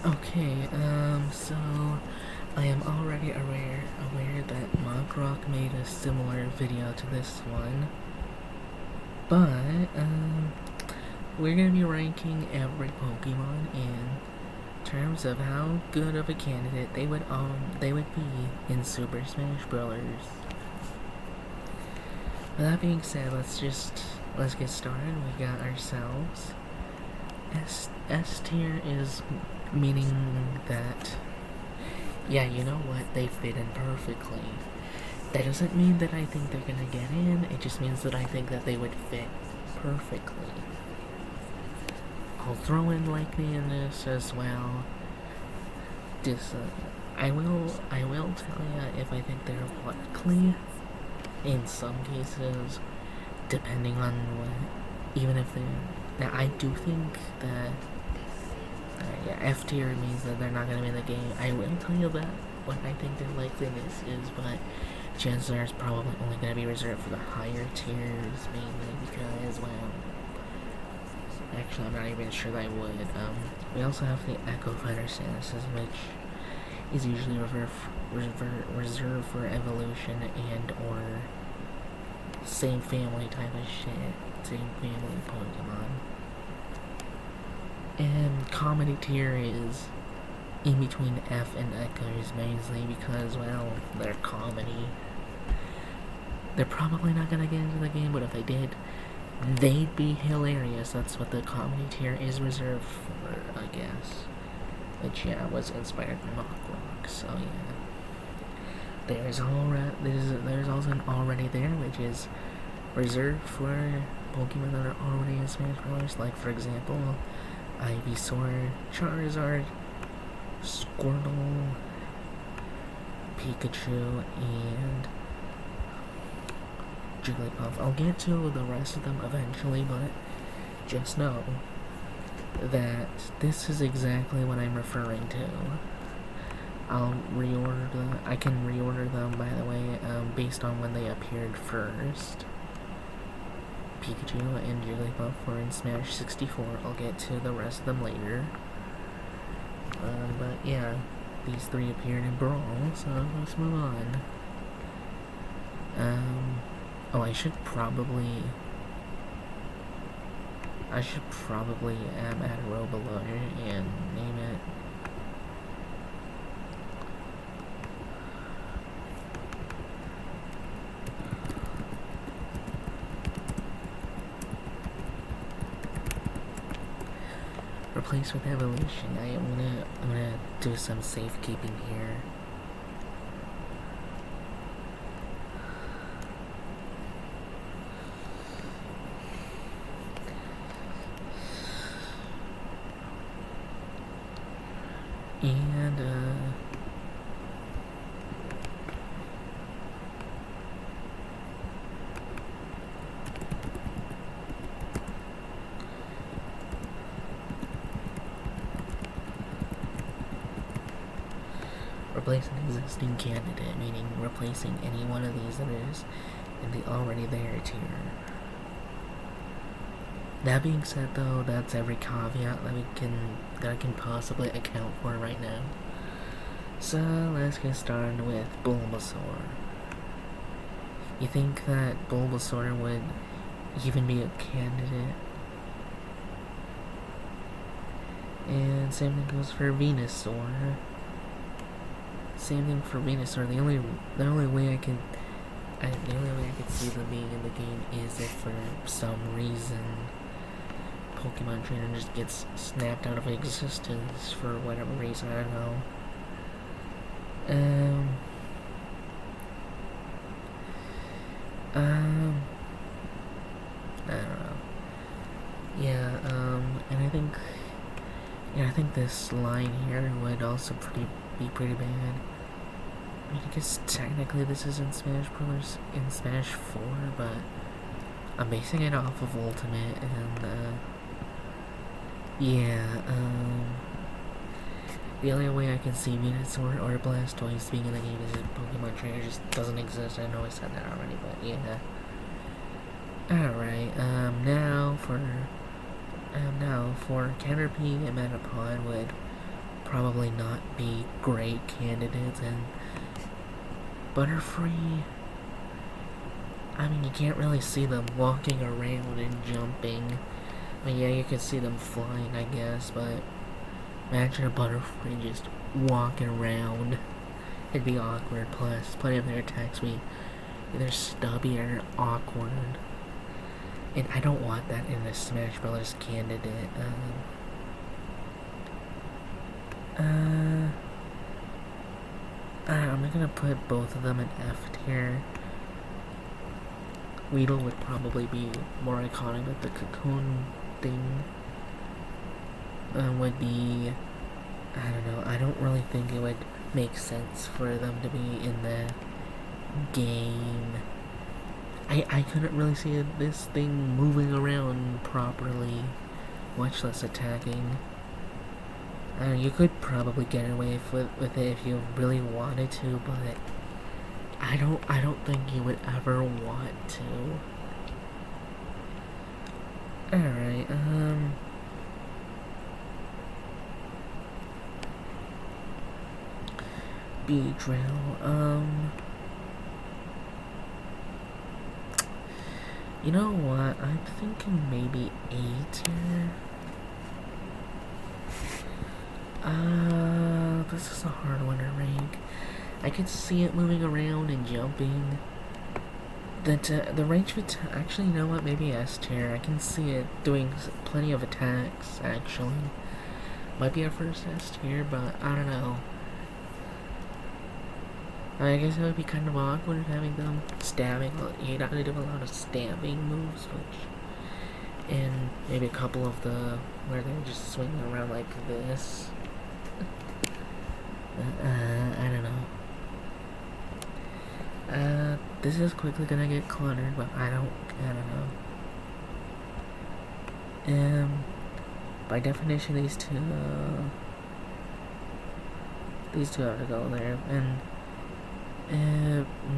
Okay, so I am already aware that Mog Rock made a similar video to this one, but we're gonna be ranking every Pokemon in terms of how good of a candidate they would be in Super Smash Bros. With that being said, let's get started. We got ourselves S tier is meaning that, yeah, you know what, they fit in perfectly. That doesn't mean that I think they're gonna get in, it just means that I think that they would fit perfectly. I'll throw in Lightning in this as well. I will tell you if I think they're likely. In some cases, depending on what, even if they're. Now, I do think that yeah, F tier means that they're not going to be in the game. I will tell you that what I think their likeliness is, but chances are it's probably only going to be reserved for the higher tiers, mainly because, well, actually, I'm not even sure that I would. We also have the Echo Fighter statuses, which is usually reserved for evolution and or same family type of shit, same family Pokemon. And comedy tier is in between F and Echoes, mainly because, well, they're comedy. They're probably not gonna get into the game, but if they did, they'd be hilarious. That's what the comedy tier is reserved for, I guess. Which, yeah, was inspired by Mach Rock, so yeah. There's also an already there, which is reserved for Pokemon that are already in Smash Bros. Like, for example, Ivysaur, Charizard, Squirtle, Pikachu, and Jigglypuff. I'll get to the rest of them eventually, but just know that this is exactly what I'm referring to. I can reorder them, by the way, based on when they appeared first. Pikachu and Jigglypuff were in Smash 64. I'll get to the rest of them later. But yeah, these three appeared in Brawl, so let's move on. Oh, I should probably add a row below and name it. Replace with evolution. I'm gonna do some safekeeping here. And replace an existing candidate, meaning replacing any one of these that is in the already there tier. That being said, though, that's every caveat that I can possibly account for right now. So let's get started with Bulbasaur. You think that Bulbasaur would even be a candidate? And same thing goes for Venusaur. Same thing for Venusaur. The only way I could see them being in the game is if for some reason Pokemon Trainer just gets snapped out of existence for whatever reason. I don't know. I don't know. Yeah. And I think this line here would also be pretty bad. I mean, I guess technically this is in Smash Bros. In Smash 4, but I'm basing it off of Ultimate, and yeah, the only way I can see Venusaur or Blastoise being in the game is if Pokemon Trainer just doesn't exist. I know I said that already, but yeah. Alright, now for Caterpie and Metapod would probably not be great candidates, and Butterfree, I mean, you can't really see them walking around and jumping. I mean, yeah, you can see them flying, I guess, but imagine a Butterfree just walking around. It'd be awkward, plus plenty of their attacks would be either stubby or awkward. And I don't want that in a Smash Brothers candidate. I'm gonna put both of them in F tier. Weedle would probably be more iconic, but the cocoon thing would be, I don't know, I don't really think it would make sense for them to be in the game. I couldn't really see this thing moving around properly, much less attacking. You could probably get away with it if you really wanted to, but I don't think you would ever want to. Alright, Beedrill, you know what, I'm thinking maybe A tier. This is a hard one to rank. I could see it moving around and jumping. The range of actually, you know what, maybe S tier. I can see it doing plenty of attacks, actually. Might be our first S tier, but I don't know. I guess it would be kind of awkward having them stabbing. You'd have to do a lot of stabbing moves, which, and maybe a couple of the where they're just swinging around like this. I don't know. This is quickly gonna get cluttered, but I don't know. By definition, these two have to go there, and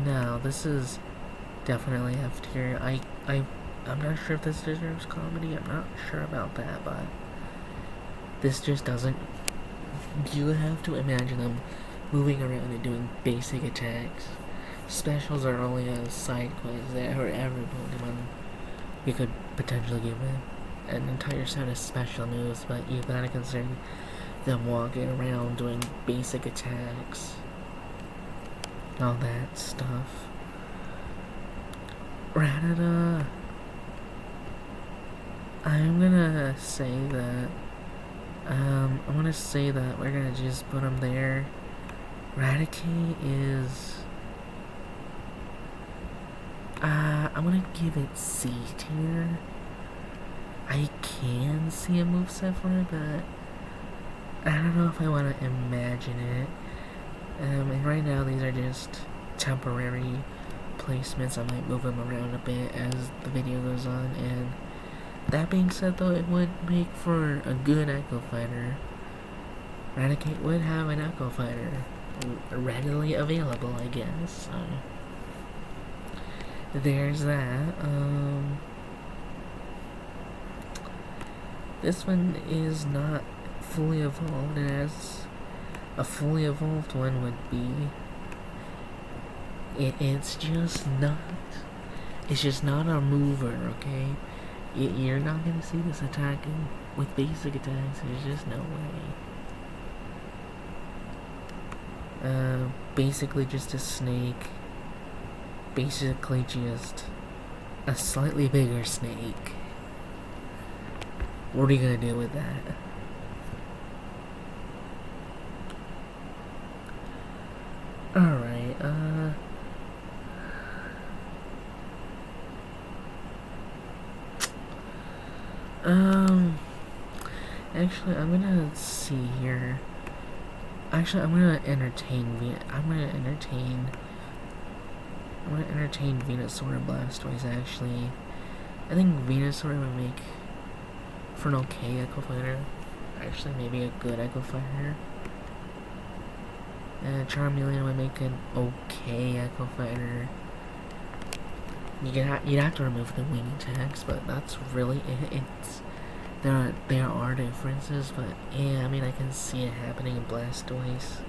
no, this is definitely F tier. I'm not sure if this deserves comedy. I'm not sure about that, but this just doesn't. You have to imagine them moving around and doing basic attacks. Specials are only a side quest that for every Pokemon you could potentially give it an entire set of special moves, but you gotta consider them walking around doing basic attacks, all that stuff. Rattata, I'm gonna say that we're gonna just put them there. Raticate is I'm gonna give it C tier. I can see a moveset for it, but I don't know if I want to imagine it. And right now these are just temporary placements. I might move them around a bit as the video goes on, and that being said, though, it would make for a good Echo Fighter. Raticate would have an Echo Fighter readily available, I guess. So there's that. This one is not fully evolved, as a fully evolved one would be. It's just not a mover, okay? You're not gonna see this attacking with basic attacks. There's just no way. Basically just a snake. Basically just a slightly bigger snake. What are you gonna do with that? Alright, actually, I'm gonna see here. Actually, I'm gonna entertain Venusaur and Blastoise, actually. I think Venusaur would make for an okay Echo Fighter. Actually, maybe a good Echo Fighter. Charmeleon would make an okay Echo Fighter. You'd have to remove the wing attacks, but that's really it. there are differences, but yeah, I mean I can see it happening in Blastoise.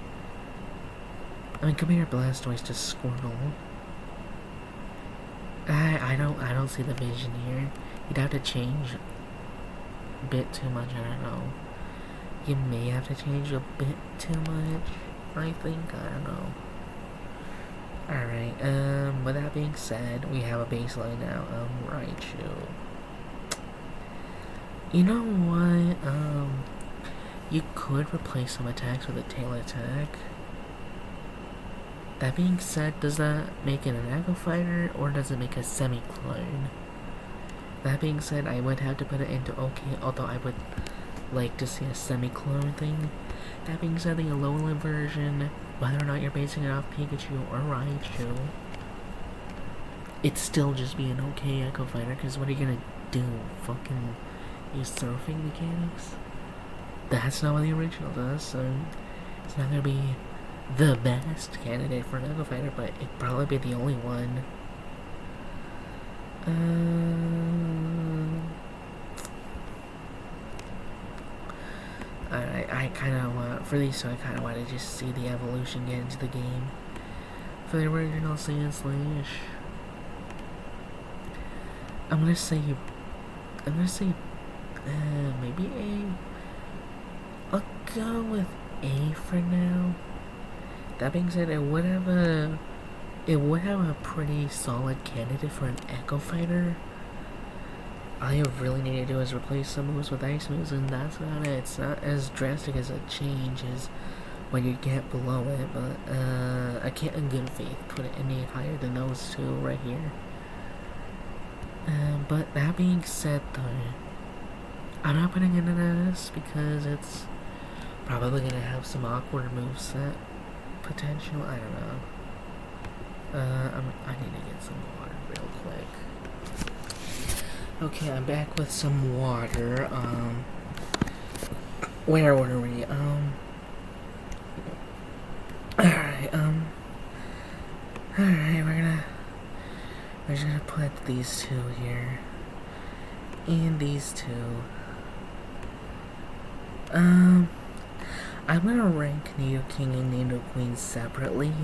I mean, compare Blastoise to Squirtle. I don't see the vision here. You'd have to change a bit too much. I don't know. You may have to change a bit too much. I think, I don't know. Alright, with that being said, we have a baseline now. Raichu. You know what? You could replace some attacks with a tail attack. That being said, does that make it an Echo Fighter, or does it make a semi-clone? That being said, I would have to put it into OK, although I would like to see a semi-clone thing. That being said, the Alolan version, whether or not you're basing it off Pikachu or Raichu, it's still just be an OK Echo Fighter, because what are you gonna do? Fucking use surfing mechanics? That's not what the original does, so it's not gonna be the best candidate for an Echo Fighter, but it'd probably be the only one. I kind of want, for these two, I kind of want to just see the evolution get into the game. For the original Sand Slash, I'm gonna say maybe A. I'll go with A for now. That being said, it would have a pretty solid candidate for an Echo Fighter. All you really need to do is replace some moves with ice moves, and that's about it. It's not as drastic as a change as when you get below it, but I can't in good faith put it any higher than those two right here. But that being said, though, I'm not putting it in an S because it's probably gonna have some awkward moveset potential. I don't know. I need to get some water real quick. Okay, I'm back with some water. Where were we? Alright, we're just gonna put these two here. And these two. I'm gonna rank Nidoking and Nidoqueen separately.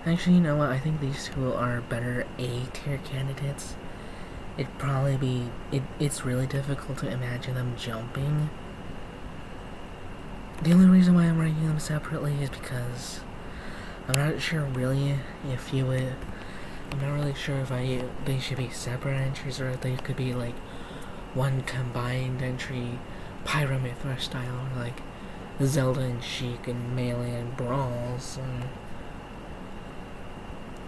Actually, you know what? I think these two are better A-tier candidates. It'd probably be... It's really difficult to imagine them jumping. The only reason why I'm ranking them separately is because I'm not sure really if you would... I'm not really sure if they should be separate entries or if they could be like one combined entry, Pyramithra style, or like Zelda and Sheik and Melee and Brawl. So,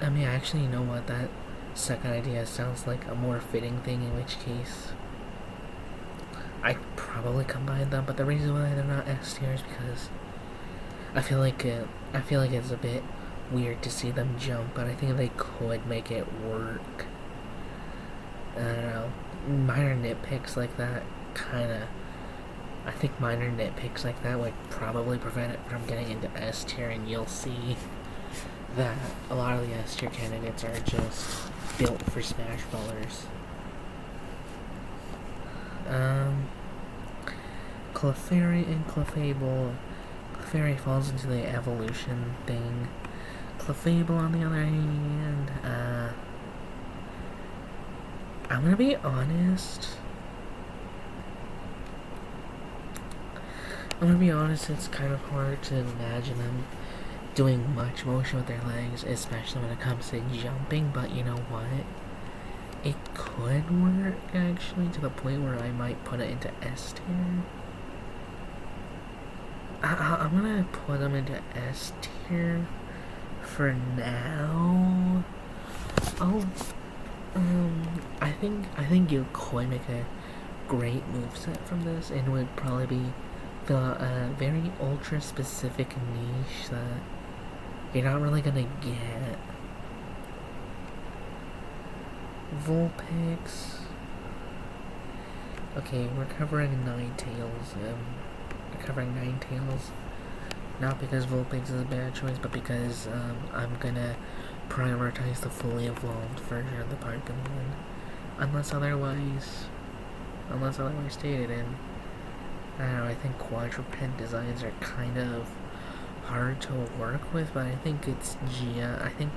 I mean, actually, you know what? That second idea sounds like a more fitting thing, in which case I'd probably combine them, but the reason why they're not S tier is because I feel like it's a bit weird to see them jump, but I think they could make it work. I don't know. Minor nitpicks like that I think minor nitpicks like that would probably prevent it from getting into S tier, and you'll see that a lot of the S tier candidates are just built for Smash Ballers. Clefairy and Clefable. Clefairy falls into the evolution thing. Clefable, on the other hand, I'm gonna be honest. It's kind of hard to imagine them doing much motion with their legs, especially when it comes to jumping, but you know what? It could work, actually, to the point where I might put it into S tier. I'm gonna put them into S tier for now. I think you could make a great moveset from this, and would probably be a very ultra specific niche that you're not really gonna get. Vulpix. Okay, we're covering Ninetales. Not because Vulpix is a bad choice, but because I'm gonna prioritize the fully evolved version of the Pokemon. unless otherwise stated. And I don't know, I think quadruped designs are kind of hard to work with, but I think it's I think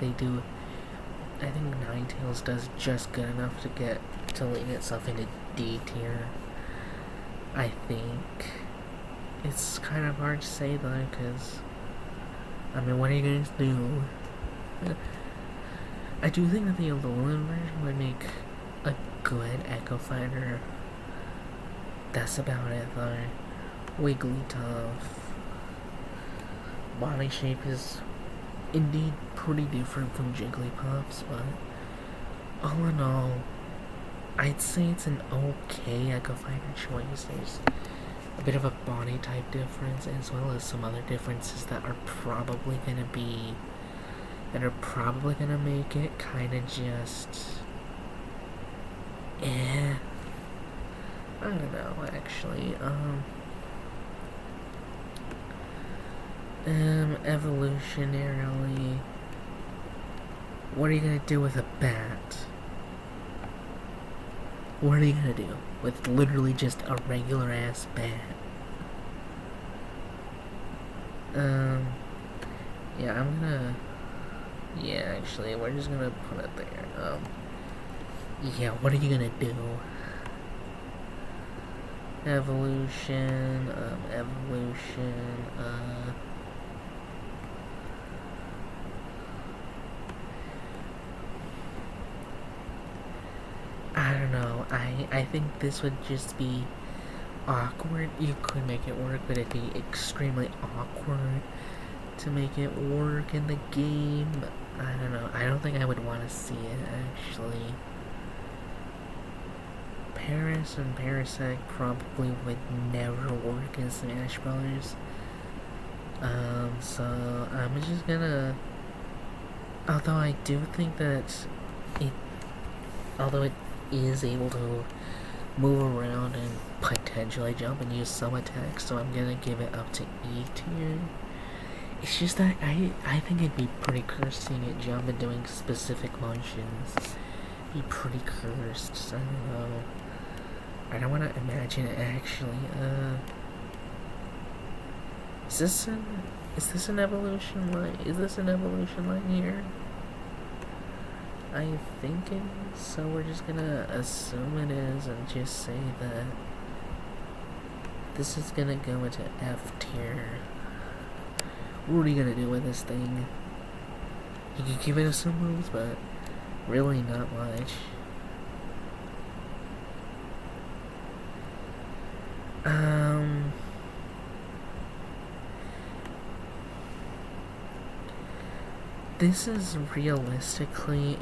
Ninetales does just good enough to lean itself into D tier. I think it's kind of hard to say though, because I mean, what are you gonna do? I do think that the Alolan version would make a good Echo Fighter. That's about it though. Wigglytuff. Body shape is indeed pretty different from Jigglypuff's, but all in all, I'd say it's an okay Echo Fighter choice. There's a bit of a body type difference, as well as some other differences that are probably gonna make it kinda just I don't know actually. Evolutionarily, what are you gonna do with a bat? What are you gonna do with literally just a regular ass bat? Yeah, actually, we're just gonna put it there. Yeah, what are you gonna do? Evolution, I don't know. I think this would just be awkward. You could make it work, but it'd be extremely awkward to make it work in the game. I don't know. I don't think I would want to see it, actually. Paris and Parasect probably would never work in Smash Brothers. So I'm just gonna... Although I do think that although it is able to move around and potentially jump and use some attacks, so I'm gonna give it up to E tier. It's just that I think it'd be pretty cursed seeing it jump and doing specific motions. It'd be pretty cursed, so I don't know. I don't want to imagine it actually. Is this an evolution line? Is this an evolution line here? I think it is, so we're just gonna assume it is and just say that this is gonna go into F tier. What are you gonna do with this thing? You can give it some moves, but really not much. This is realistically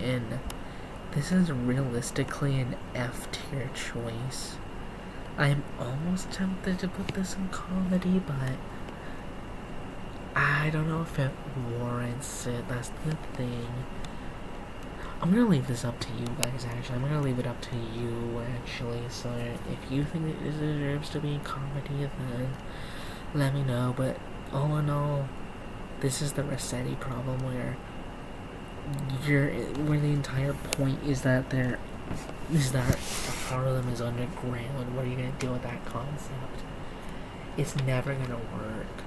an F tier choice. I'm almost tempted to put this in comedy, but I don't know if it warrants it. That's the thing. I'm gonna leave this up to you guys, actually. I'm gonna leave it up to you, actually. So if you think it deserves to be in comedy, then let me know. But all in all, this is the Rossetti problem where the entire point is that a part of them is underground. What are you gonna do with that concept? It's never gonna work.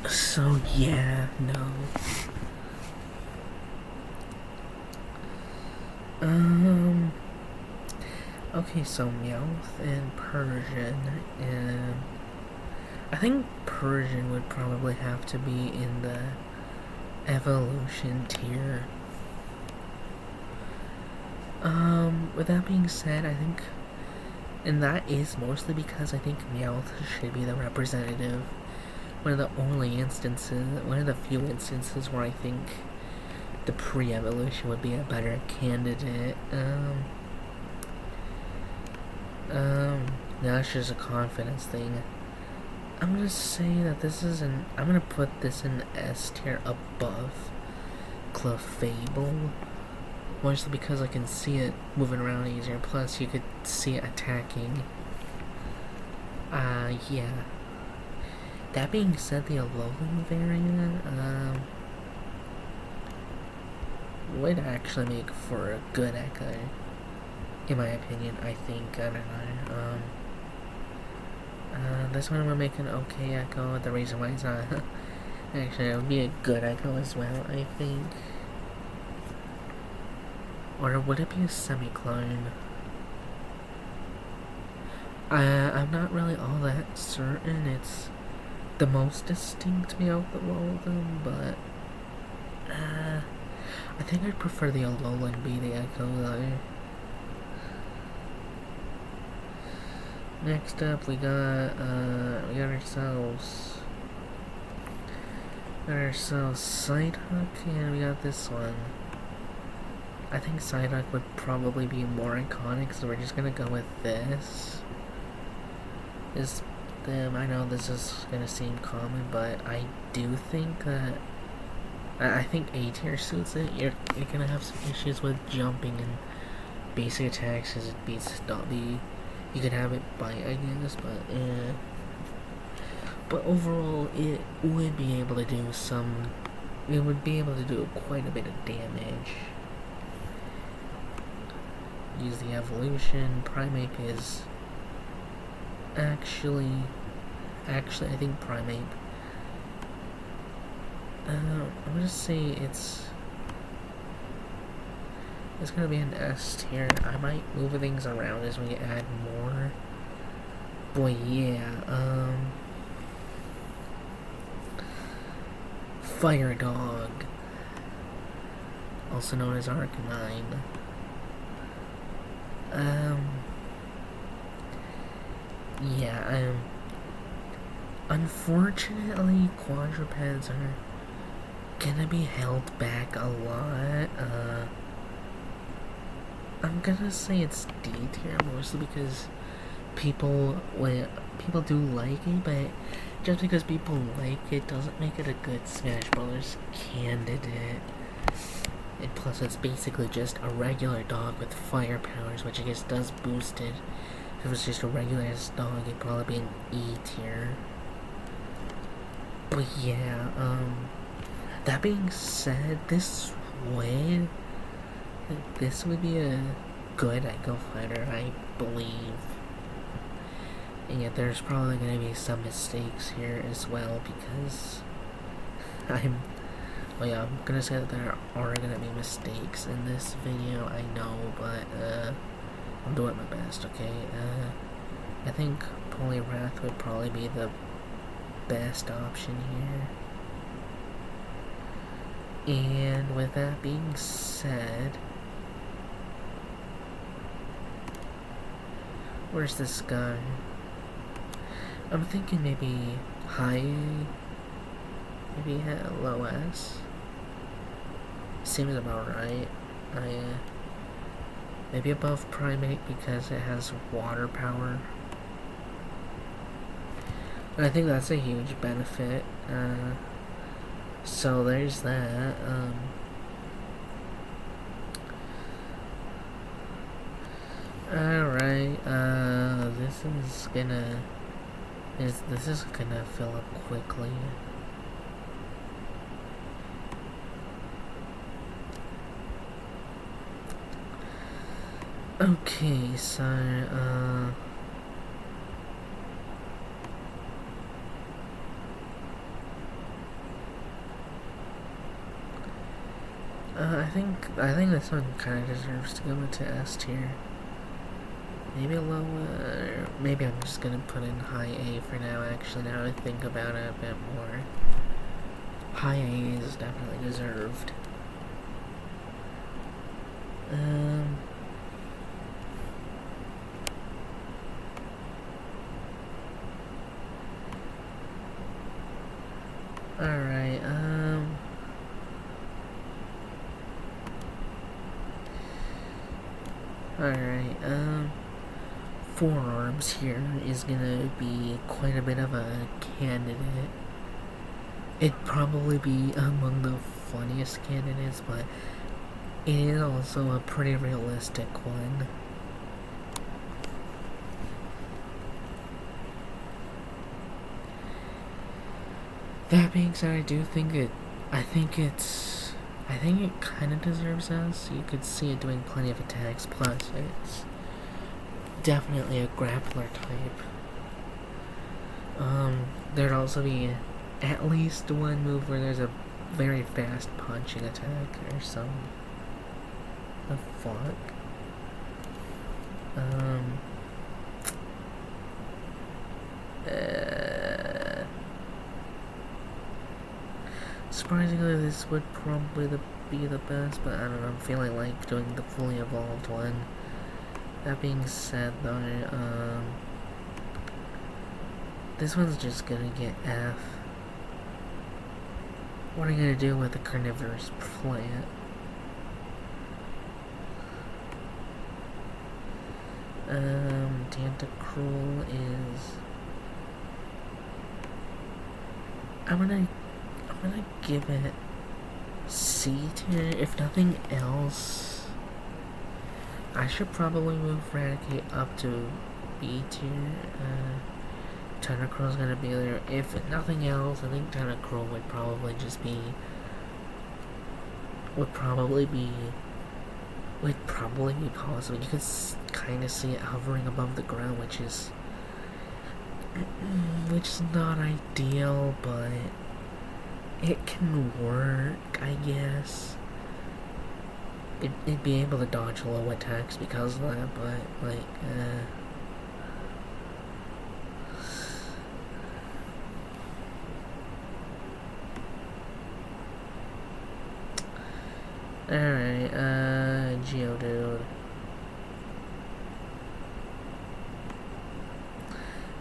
So yeah, no. Okay, so Meowth and Persian, and I think Persian would probably have to be in the evolution tier. With that being said, I think, and that is mostly because I think Meowth should be the representative. One of the few instances where I think the pre-evolution would be a better candidate. Now it's just a confidence thing. I'm gonna say that I'm gonna put this in S tier above Clefable. Mostly because I can see it moving around easier, plus you could see it attacking. Yeah. That being said, the Alolan variant, would actually make for a good Echo. In my opinion, I think, I don't know, this one would make an okay Echo. The reason why it's not, actually, it would be a good Echo as well, I think. Or would it be a semi-clone? I'm not really all that certain. It's the most distinct out of all of them, but I think I'd prefer the Alolan be the Echo though. Next up, we got ourselves Psyduck, and we got this one. I think Psyduck would probably be more iconic, so we're just gonna go with this. I know this is gonna seem common, but I do think that I think A tier suits it. You're gonna have some issues with jumping and basic attacks because it beats Dobby. You could have it bite, I guess, but overall, it would be able to do some. It would be able to do quite a bit of damage. Use the evolution. Primeape is actually, I think Primeape. I'm gonna say it's gonna be an S tier. I might move things around as we add more. Boy, yeah. Fire Dog, also known as Arcanine. Yeah, unfortunately, quadrupeds are gonna be held back a lot. I'm gonna say it's D tier, mostly because people do like it, but just because people like it doesn't make it a good Smash Brothers candidate. And plus, it's basically just a regular dog with fire powers, which I guess does boost it. If it was just a regular dog, it'd probably be an E tier. But yeah, that being said, this would be a good Echo Fighter, I believe. And yet there's probably going to be some mistakes here as well, because I'm gonna say that there are gonna be mistakes in this video, I know, but I'm doing my best, okay? I think Poliwrath would probably be the best option here. And with that being said, where's this guy? I'm thinking maybe high A, maybe low S. Seems about right. Maybe above Primeape because it has water power. And I think that's a huge benefit. So there's that. Alright, this is gonna fill up quickly. Okay, so, I think this one kind of deserves to go into S tier. Maybe a lower. Maybe I'm just gonna put in high A for now. Actually, now I think about it a bit more, high A is definitely deserved. Alright, Forearms here is gonna be quite a bit of a candidate. It'd probably be among the funniest candidates, but it is also a pretty realistic one. That being said, I do think it. I think it's. I think it kind of deserves S. You could see it doing plenty of attacks. Plus, it's definitely a grappler type. There'd also be at least one move where there's a very fast punching attack or some. The fuck. Surprisingly, this would probably be the best, but I don't know, I'm feeling like doing the fully evolved one. That being said, though, this one's just gonna get F. What are you gonna do with a carnivorous plant? Tentacruel is... I'm gonna give it C tier. If nothing else, I should probably move Raticate up to B tier. Tentacruel's gonna be there. If nothing else, I think Tentacruel would probably just be... Would probably be possible. You could kind of see it hovering above the ground, which is not ideal, but it can work, I guess. It'd be able to dodge low attacks because of that, but like, alright, Geodude.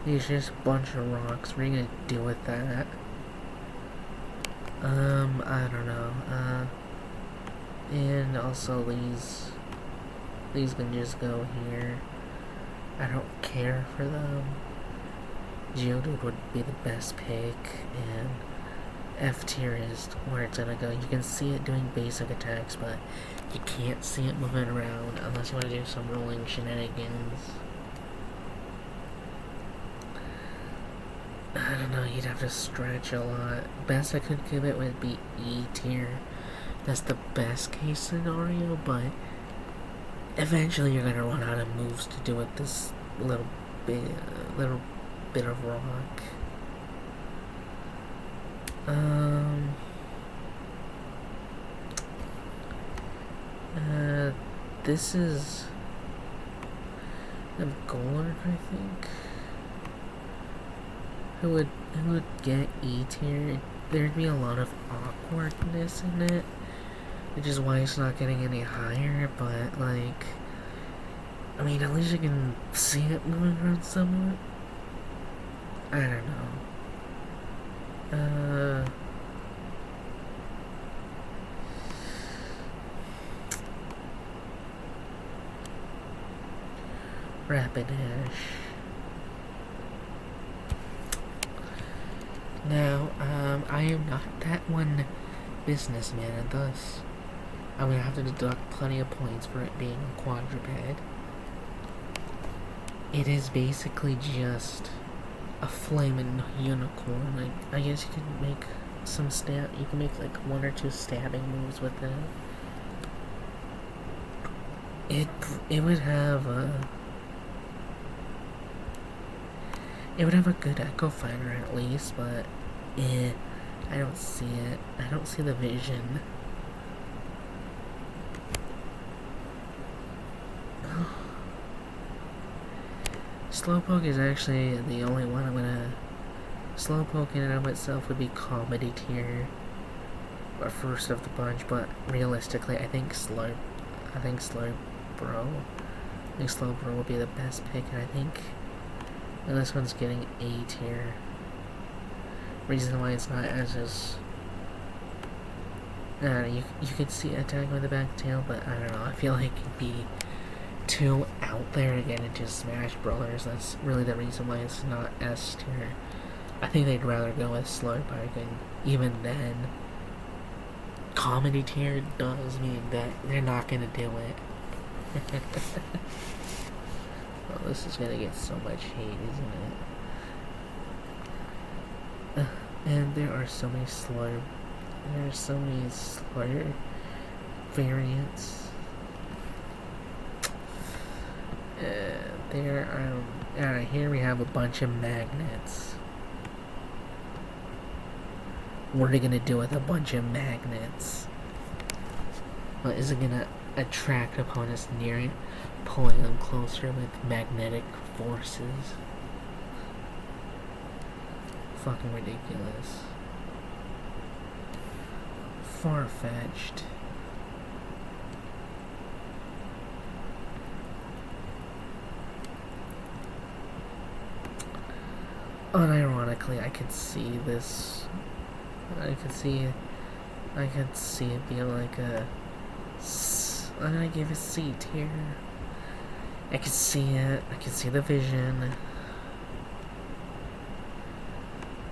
He's just a bunch of rocks. What are you gonna do with that? I don't know. And also these can just go here. I don't care for them. Geodude would be the best pick, and F tier is where it's gonna go. You can see it doing basic attacks, but you can't see it moving around unless you want to do some rolling shenanigans. I don't know, you'd have to stretch a lot. Best I could give it would be E tier. That's the best case scenario, but eventually you're gonna run out of moves to do with this little bit of rock. This is a Golurk, I think. Who would get E tier? There'd be a lot of awkwardness in it, which is why it's not getting any higher, but like, I mean, at least you can see it moving around somewhat. I don't know. Rapidash. Now, I am not that one businessman, and thus I'm gonna have to deduct plenty of points for it being a quadruped. It is basically just a flaming unicorn. Like, I guess you could make some you can make like one or two stabbing moves with it. It would have a good Echo Fighter at least, but I don't see it. I don't see the vision. Slowpoke is actually the only one I'm gonna... Slowpoke in and of itself would be comedy tier, or first of the bunch, but realistically, I think Slowbro would be the best pick, and I think this one's getting A tier. Reason why it's not as is... you could see it attacking with the back tail, but I don't know, I feel like it'd be too out there to get into Smash Brothers. That's really the reason why it's not S tier. I think they'd rather go with Slowpoke, and even then, comedy tier does mean that they're not gonna do it. Oh, this is gonna get so much hate, isn't it? And there are so many slur variants. Here we have a bunch of magnets. What are they gonna do with a bunch of magnets? Well, is it gonna attract opponents near it, pulling them closer with magnetic forces? Fucking ridiculous. Far-fetched. Unironically, I could see this. I could see it being like a. I'm gonna give a C tier. I could see it. I could see the vision.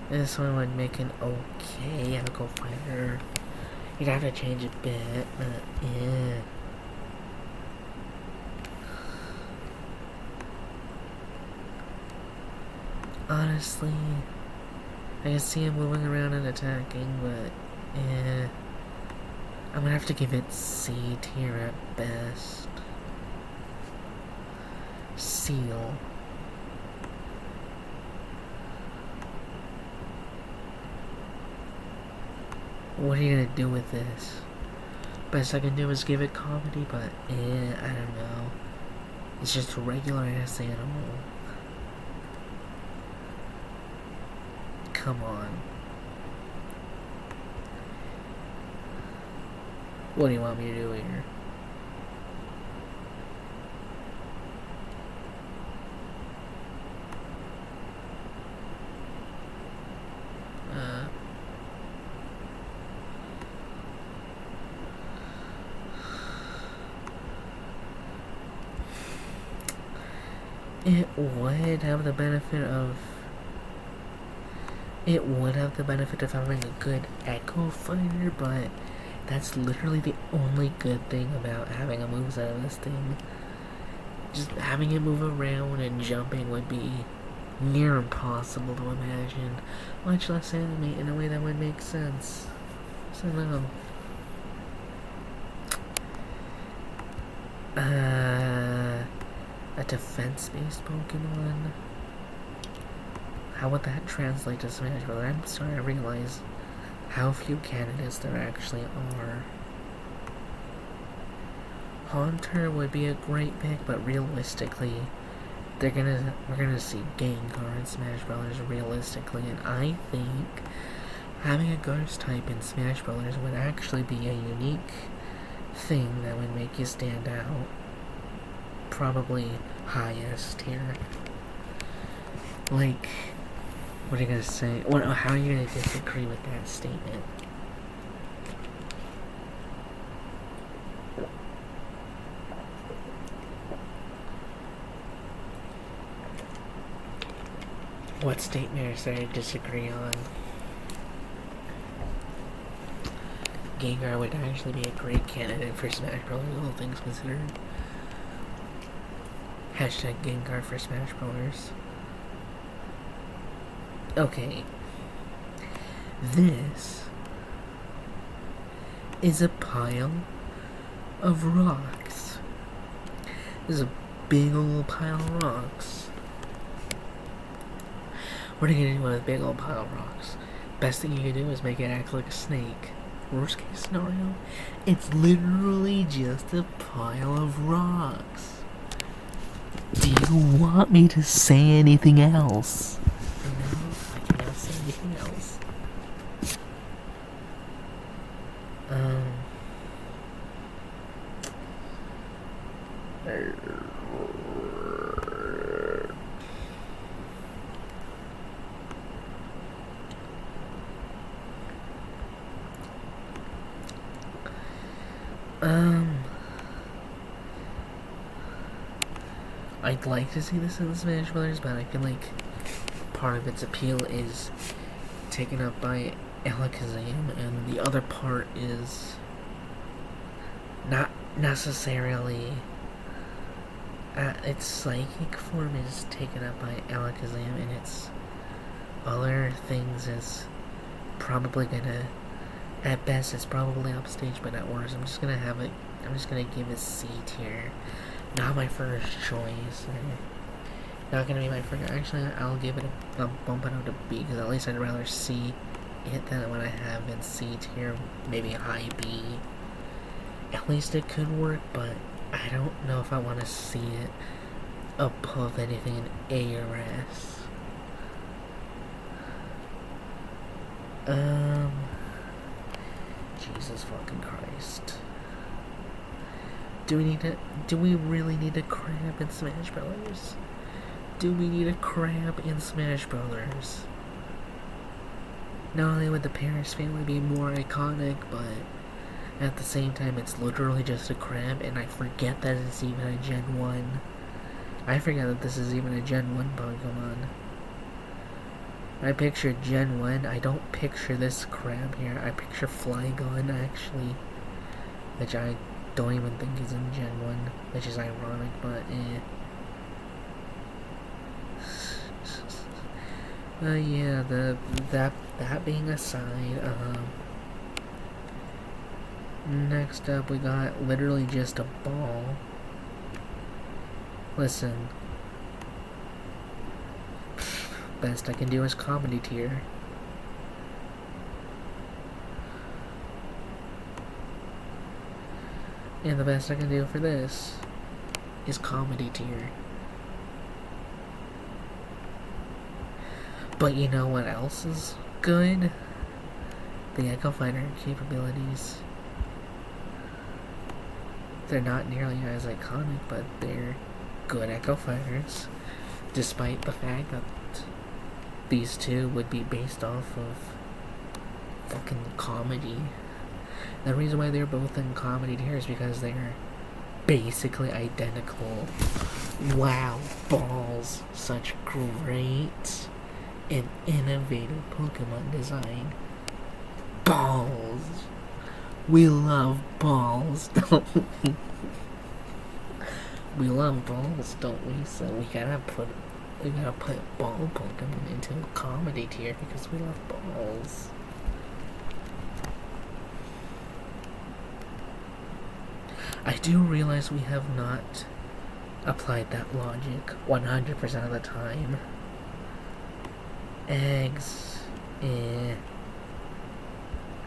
This one would make an okay Echo Fighter. You'd have to change a bit, but yeah. Honestly, I can see him moving around and attacking, but yeah. I'm gonna have to give it C tier at best. Seal. What are you gonna do with this? Best I can do is give it comedy, but I don't know. It's just a regular ass animal. Come on. What do you want me to do here? It would have the benefit of having a good Echo Fighter, but that's literally the only good thing about having a moveset of this thing. Just having it move around and jumping would be near impossible to imagine, much less animate in a way that would make sense. So no. A defense-based Pokemon? How would that translate to Smash Bros? I'm sorry, I realize how few candidates there actually are. Haunter would be a great pick, but realistically, we're gonna see Gengar in Smash Bros. Realistically, and I think having a Ghost type in Smash Bros. Would actually be a unique thing that would make you stand out. Probably highest here. Like, what are you gonna say? How are you gonna disagree with that statement? What statement is there to disagree on? Gengar would actually be a great candidate for Smash Bros. All things considered. Hashtag Gengar for Smash Bros. Okay. This is a pile of rocks. This is a big old pile of rocks. What are you gonna do with a big old pile of rocks? Best thing you can do is make it act like a snake. Worst case scenario, it's literally just a pile of rocks. Do you want me to say anything else? No, I cannot say anything else. I'd like to see this in Smash Brothers, but I feel like part of its appeal is taken up by Alakazam, and the other part is not necessarily. Its psychic form is taken up by Alakazam, and its other things is probably gonna, at best, it's probably upstage, but at worst, I'm just gonna have it. I'm just gonna give it C tier. Not my first choice. Not gonna be my first. Actually, I'll give it a bump it up to B because at least I'd rather see it than what I have in C tier, maybe high B. At least it could work, but I don't know if I want to see it above anything in A or S. Jesus fucking Christ. Do we really need a crab in Smash Brothers? Do we need a crab in Smash Brothers? Not only would the Paris family be more iconic, but at the same time it's literally just a crab, and I forget that it's even a Gen 1. I forget that this is even a Gen 1 Pokemon. I picture Gen 1, I don't picture this crab here. I picture Flygon, actually. Which I don't even think is in Gen 1. Which is ironic, but yeah, that being aside, next up we got literally just a ball. Listen. Best I can do is comedy tier. And the best I can do for this is comedy tier. But you know what else is good? The Echo Fighter capabilities. They're not nearly as iconic, but they're good Echo Fighters. Despite the fact that these two would be based off of fucking comedy. The reason why they're both in comedy here is because they're basically identical. Wow, balls. Such great and innovative Pokemon design. Balls. We love balls, don't we? We love balls, don't we? So we gotta put ball Pokemon into a comedy tier because we love balls. I do realize we have not applied that logic 100% of the time. Eggs, I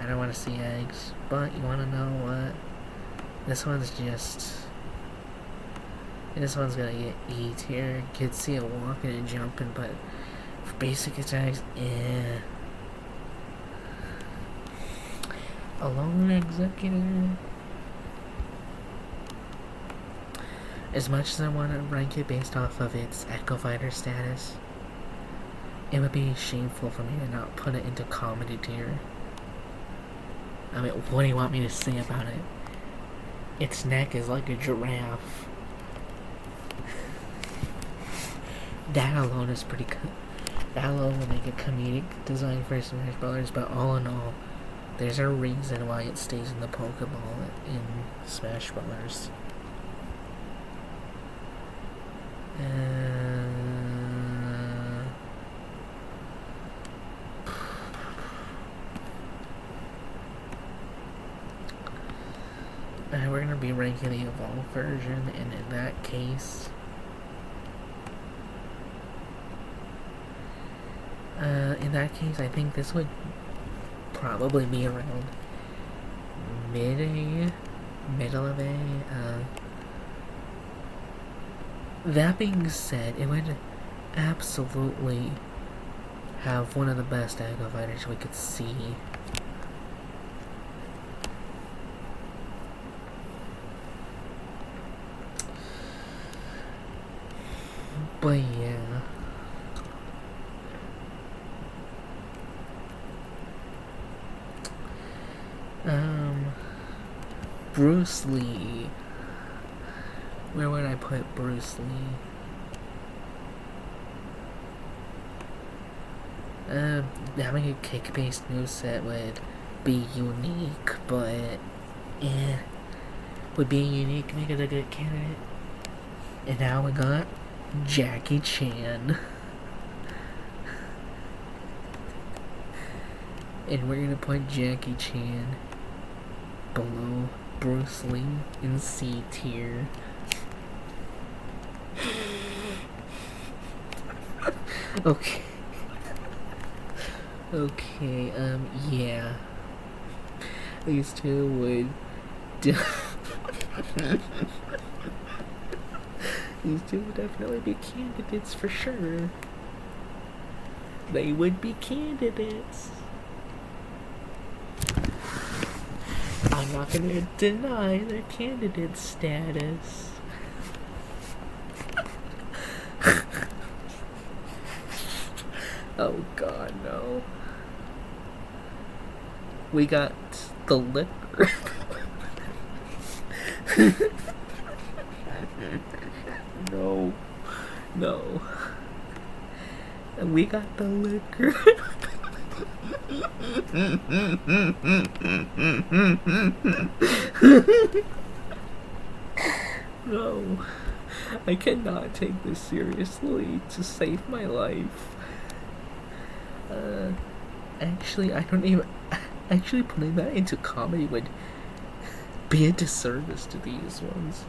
don't want to see eggs, but you want to know what? This one's gonna get E tier. Kids see it walking and jumping, but for basic attacks, Alone Executor. As much as I want to rank it based off of its Echo Fighter status, it would be shameful for me to not put it into comedy tier. I mean, what do you want me to say about it? Its neck is like a giraffe. That alone is pretty good. That alone would make a comedic design for Smash Brothers, but all in all, there's a reason why it stays in the Pokeball in Smash Brothers. We're gonna be ranking the Evolved version, and in that case, I think this would probably be around middle of A. That being said, it would absolutely have one of the best Echo Fighters we could see. But yeah. Bruce Lee. Where would I put Bruce Lee? Having a kick-based moveset would be unique, but would being unique make it a good candidate? And now we got Jackie Chan. And we're gonna put Jackie Chan below Bruce Lee in C tier. Okay. Okay, yeah. These two would these two would definitely be candidates for sure. They would be candidates. I'm not gonna deny their candidate status. Oh god, no. We got the liquor. No. No. We got the liquor. No. I cannot take this seriously to save my life. Actually, I don't even. Actually, putting that into comedy would be a disservice to these ones.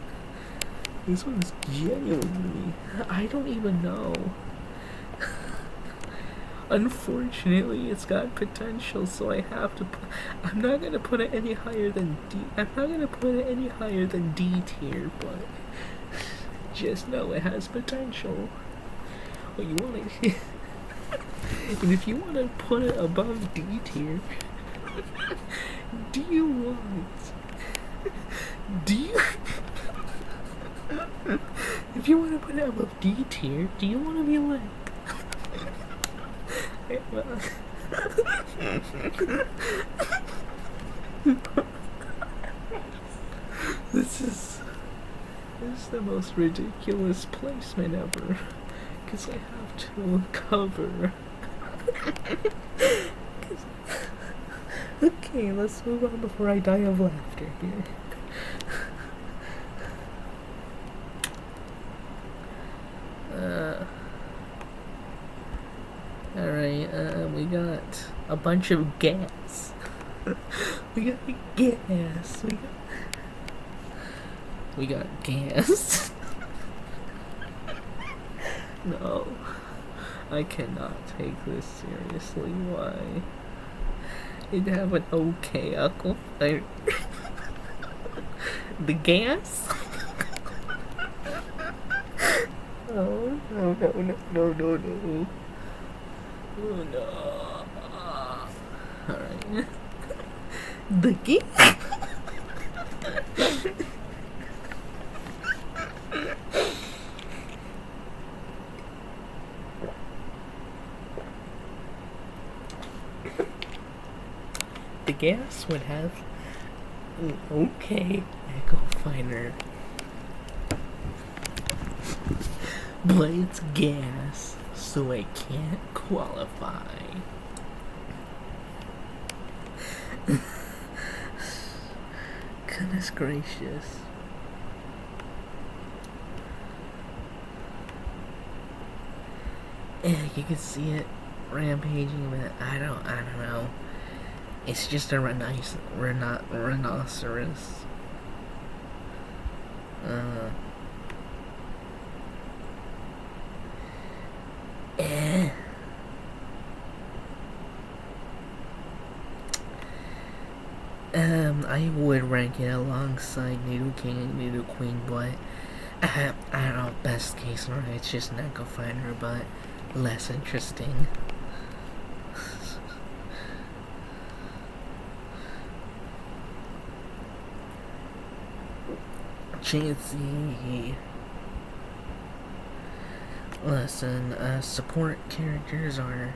These ones genuinely. I don't even know. Unfortunately, it's got potential, so I have to. I'm not gonna put it any higher than D. I'm not gonna put it any higher than D tier, but just know it has potential. Well, you want it. And if you want to put it above D tier, do you want? Do you? If you want to put it above D tier, do you want to be like? This is the most ridiculous placement ever, because I have to cover. Okay, let's move on before I die of laughter here. Alright, we got a bunch of gas. We got gas. We got gas. No. I cannot take this seriously. Why? It'd have an okay aquifer. The gas? Oh, no. Oh no. Alright. The gas? The gas would have an okay echo finder, but it's gas, so it can't qualify. Goodness gracious. Yeah, you can see it rampaging, but I don't know. It's just a rhinoceros. I would rank it alongside Noodle King and Noodle Queen, but I don't know, best case scenario, it's just an echo finder, but less interesting. Chansey. Listen, support characters are.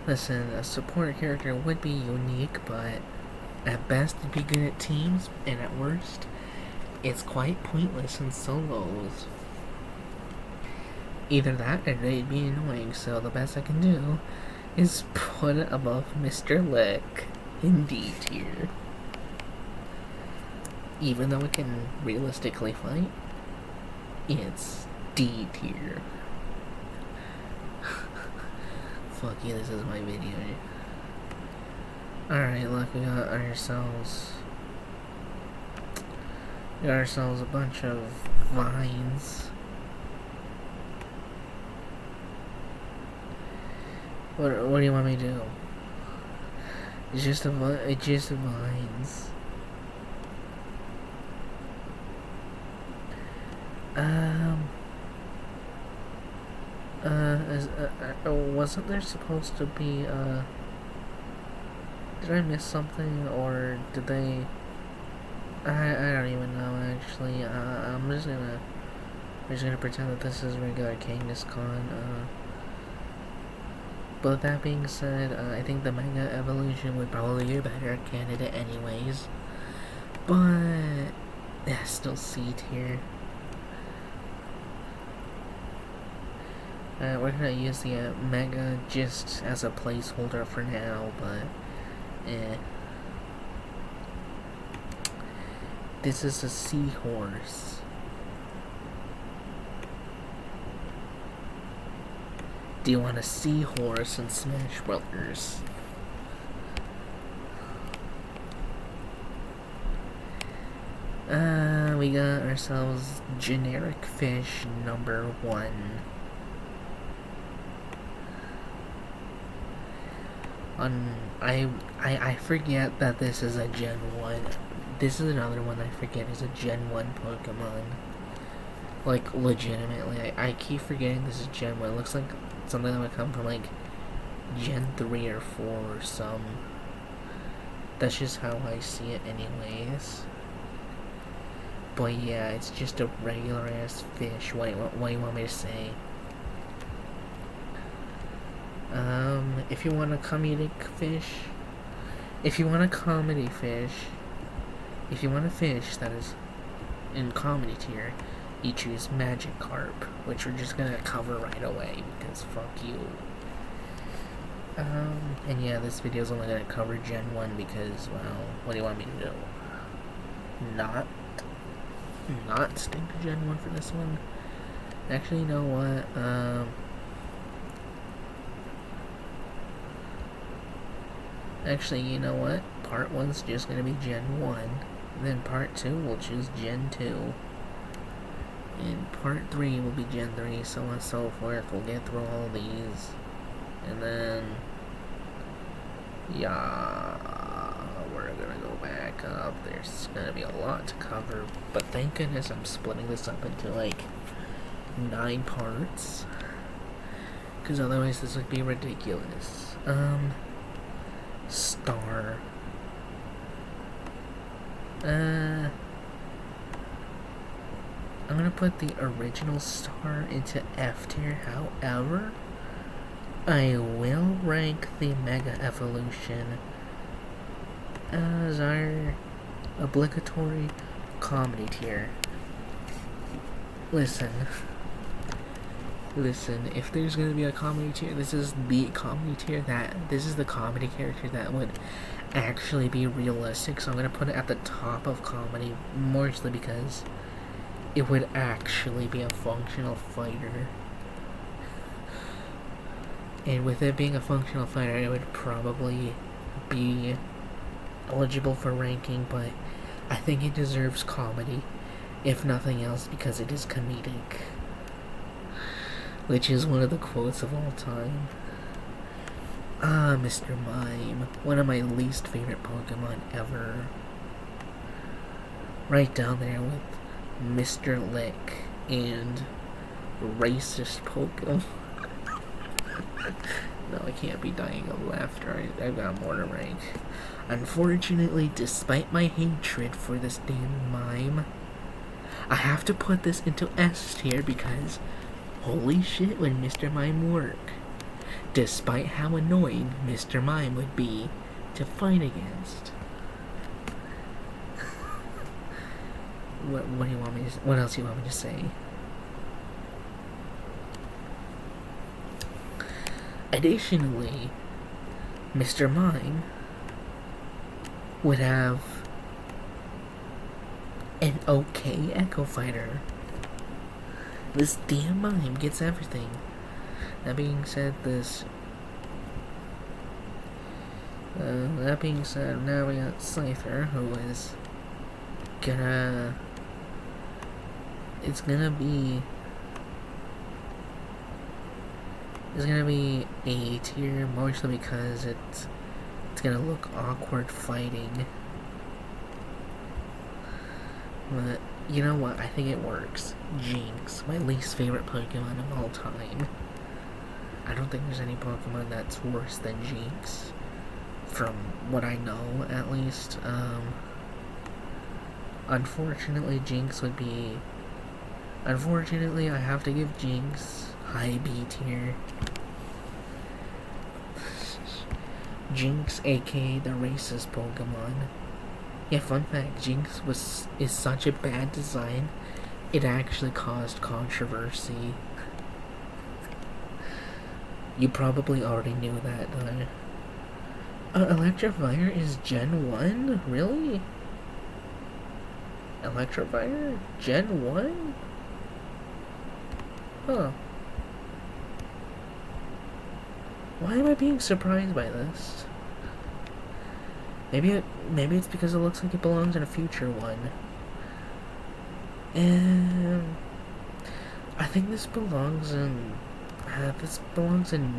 Listen, a support character would be unique, but at best it'd be good at teams, and at worst, it's quite pointless in solos. Either that or they'd be annoying, so the best I can do is put it above Mr. Lick in D tier. Even though it can realistically fight, it's D tier. Fuck you, this is my video. Alright, look, we got ourselves a bunch of vines. What do you want me to do? It's just vines. Wasn't there supposed to be, did I miss something, or did they, I don't even know, actually. I'm just gonna pretend that this is regular Kangaskhan. But that being said, I think the Mega Evolution would probably be a better candidate anyways. But, yeah, still C tier. We're gonna use the Mega just as a placeholder for now, but, This is a seahorse. Do you want a seahorse in Smash Brothers? We got ourselves generic fish number 1. I forget that this is a Gen 1. This is another one I forget is a Gen 1 Pokemon. Like, legitimately, I keep forgetting this is Gen 1. It looks like something that would come from, like, Gen 3 or 4 or some. That's just how I see it anyways. But yeah, it's just a regular ass fish. What do you want me to say? If you want a comedic fish, if you want a comedy fish, if you want a fish that is in comedy tier, you choose Magikarp, which we're just gonna cover right away because fuck you. And yeah, this video is only gonna cover Gen 1 because, well, what do you want me to do? Not stick to Gen 1 for this one? Actually, you know what, Actually, you know what? Part 1's just gonna be Gen 1. Then Part 2, we'll choose Gen 2. And Part 3 will be Gen 3, so on and so forth. We'll get through all these. And then, yeah, we're gonna go back up. There's gonna be a lot to cover. But thank goodness I'm splitting this up into, like, 9 parts. Because otherwise this would be ridiculous. Star. I'm gonna put the original Star into F tier. However, I will rank the Mega Evolution as our obligatory comedy tier. Listen, if there's gonna be a comedy tier, this is the comedy tier this is the comedy character that would actually be realistic, so I'm gonna put it at the top of comedy, mostly because it would actually be a functional fighter. And with it being a functional fighter, it would probably be eligible for ranking, but I think it deserves comedy, if nothing else, because it is comedic. Which is one of the quotes of all time. Mr. Mime. One of my least favorite Pokemon ever. Right down there with Mr. Lick and racist Pokemon. No, I can't be dying of laughter. I've got more to rank. Unfortunately, despite my hatred for this damn Mime, I have to put this into S tier because holy shit would Mr. Mime work. Despite how annoying Mr. Mime would be to fight against. What do you want me to, what else do you want me to say? Additionally, Mr. Mime would have an okay Echo Fighter. This damn Mime gets everything. That being said, this That being said, now we got Scyther, who is gonna... It's gonna be A tier, mostly because it's gonna look awkward fighting. But you know what? I think it works. Jinx, my least favorite Pokemon of all time. I don't think there's any Pokemon that's worse than Jinx, from what I know, at least. Unfortunately, Jinx would be... Unfortunately, I have to give Jinx high B tier. Jinx, aka the racist Pokemon. Yeah, fun fact, Jinx is such a bad design, it actually caused controversy. You probably already knew that, though. Electivire is Gen 1? Really? Electivire? Gen 1? Huh. Why am I being surprised by this? Maybe it's because it looks like it belongs in a future one. I think this belongs in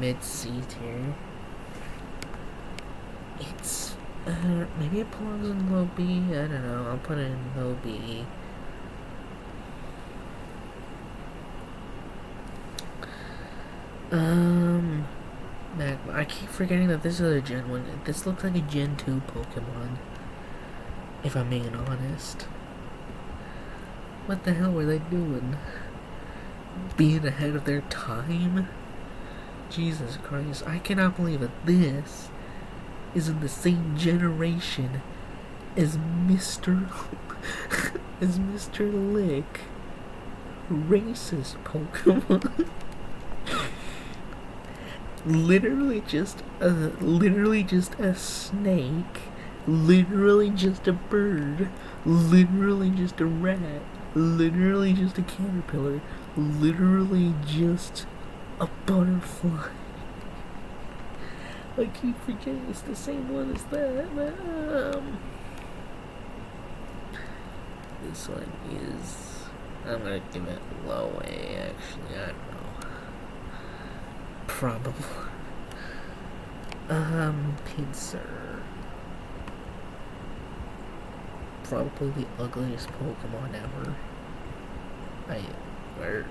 mid C tier. It's maybe it belongs in low B. I don't know. I'll put it in low B. I keep forgetting that this is a Gen 1. This looks like a Gen 2 Pokemon, if I'm being honest. What the hell were they doing? Being ahead of their time? Jesus Christ, I cannot believe that this is in the same generation as Mr. as Mr. Lick. Racist Pokemon. Literally just a snake, literally just a bird, literally just a rat, literally just a caterpillar, literally just a butterfly. I keep forgetting it's the same one as that. This one is... I'm gonna give it low A, actually. I don't know. Probably. Pinsir. Probably the ugliest Pokemon ever. Or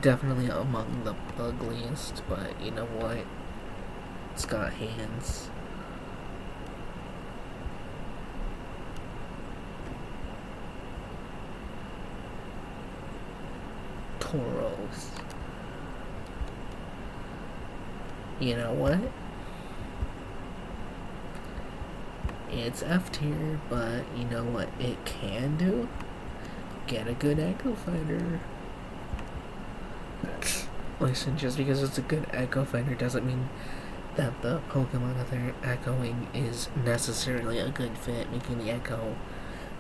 definitely among the ugliest, but you know what? It's got hands. Tauros. You know what? It's F tier, but you know what it can do? Get a good Echo Fighter. Listen, just because it's a good Echo Fighter doesn't mean that the Pokemon that they're echoing is necessarily a good fit, making the Echo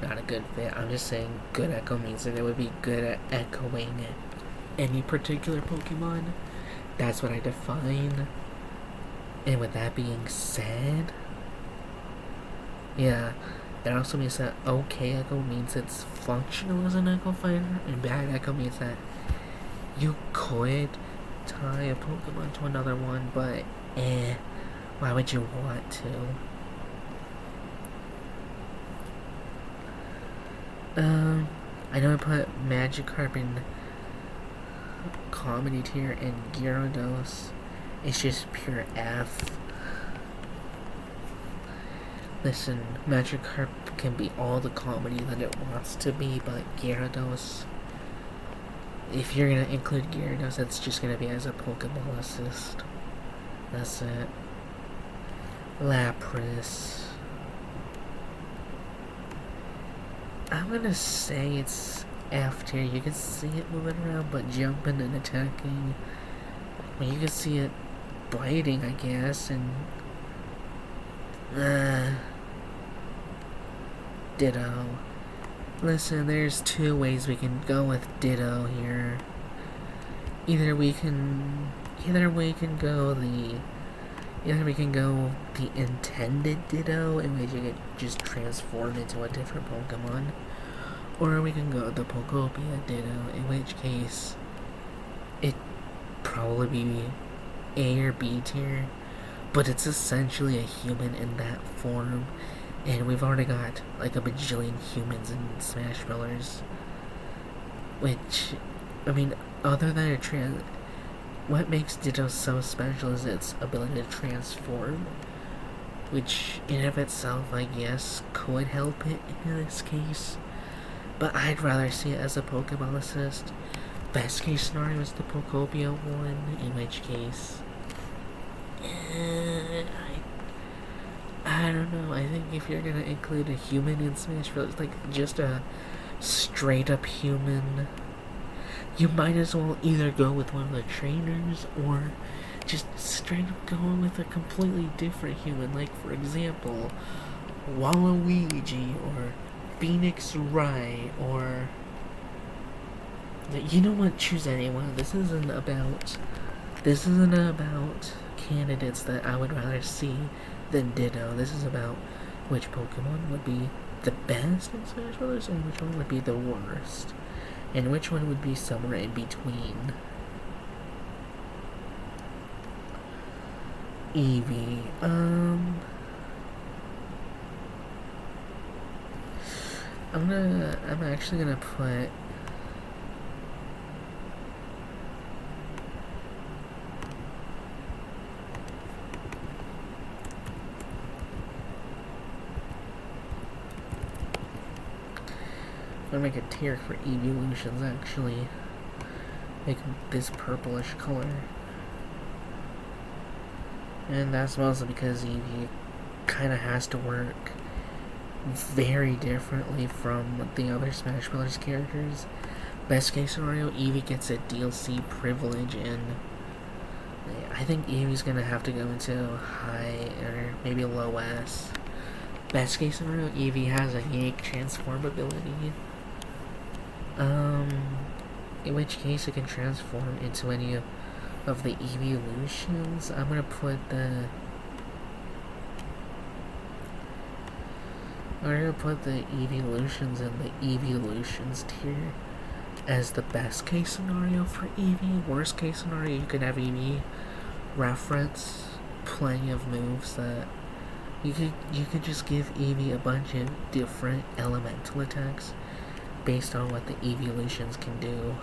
not a good fit. I'm just saying good Echo means that it would be good at echoing any particular Pokemon. That's what I define. And with that being said, yeah, that also means that okay Echo means it's functional as an Echo Fighter, and bad Echo means that you could tie a Pokemon to another one, but why would you want to? I know I put Magikarp in comedy tier and Gyarados. It's just pure F. Listen, Magikarp can be all the comedy that it wants to be, but Gyarados, if you're gonna include Gyarados, it's just gonna be as a Pokeball assist. That's it. Lapras. I'm gonna say it's F tier. You can see it moving around, but jumping and attacking. I mean, you can see it biting, I guess, and Ditto. Listen, there's two ways we can go with Ditto here. Either we can go the Either we can go the intended Ditto, in which you could just transform into a different Pokemon, or we can go the Pokopia Ditto, in which case it probably be A or B tier, but it's essentially a human in that form, and we've already got like a bajillion humans in Smash Bros. Which, I mean, other than what makes Ditto so special is its ability to transform, which in of itself, I guess, could help it in this case. But I'd rather see it as a Pokemon assist. Best case scenario is the Pokopia one, in which case, I don't know. I think if you're gonna include a human in Smash Bros, like just a straight up human, you might as well either go with one of the trainers or just straight up go with a completely different human. Like, for example, Waluigi or Phoenix Rai or. You know what? Choose anyone. This isn't about candidates that I would rather see than Ditto. This is about which Pokemon would be the best in Smash Bros. And which one would be the worst. And which one would be somewhere in between. Eevee. I'm actually gonna put. I'm gonna make a tier for evolutions, actually. Make this purplish color. And that's mostly because Eevee kind of has to work very differently from the other Smash Bros. Characters. Best case scenario, Eevee gets a DLC privilege, and I think Eevee's gonna have to go into high or maybe low S. Best case scenario, Eevee has a unique transform ability. In which case it can transform into any of the evolutions. I'm gonna put the evolutions in the evolutions tier as the best case scenario for Eevee. Worst case scenario, you can have Eevee reference plenty of moves that you could just give Eevee a bunch of different elemental attacks based on what the evolutions can do.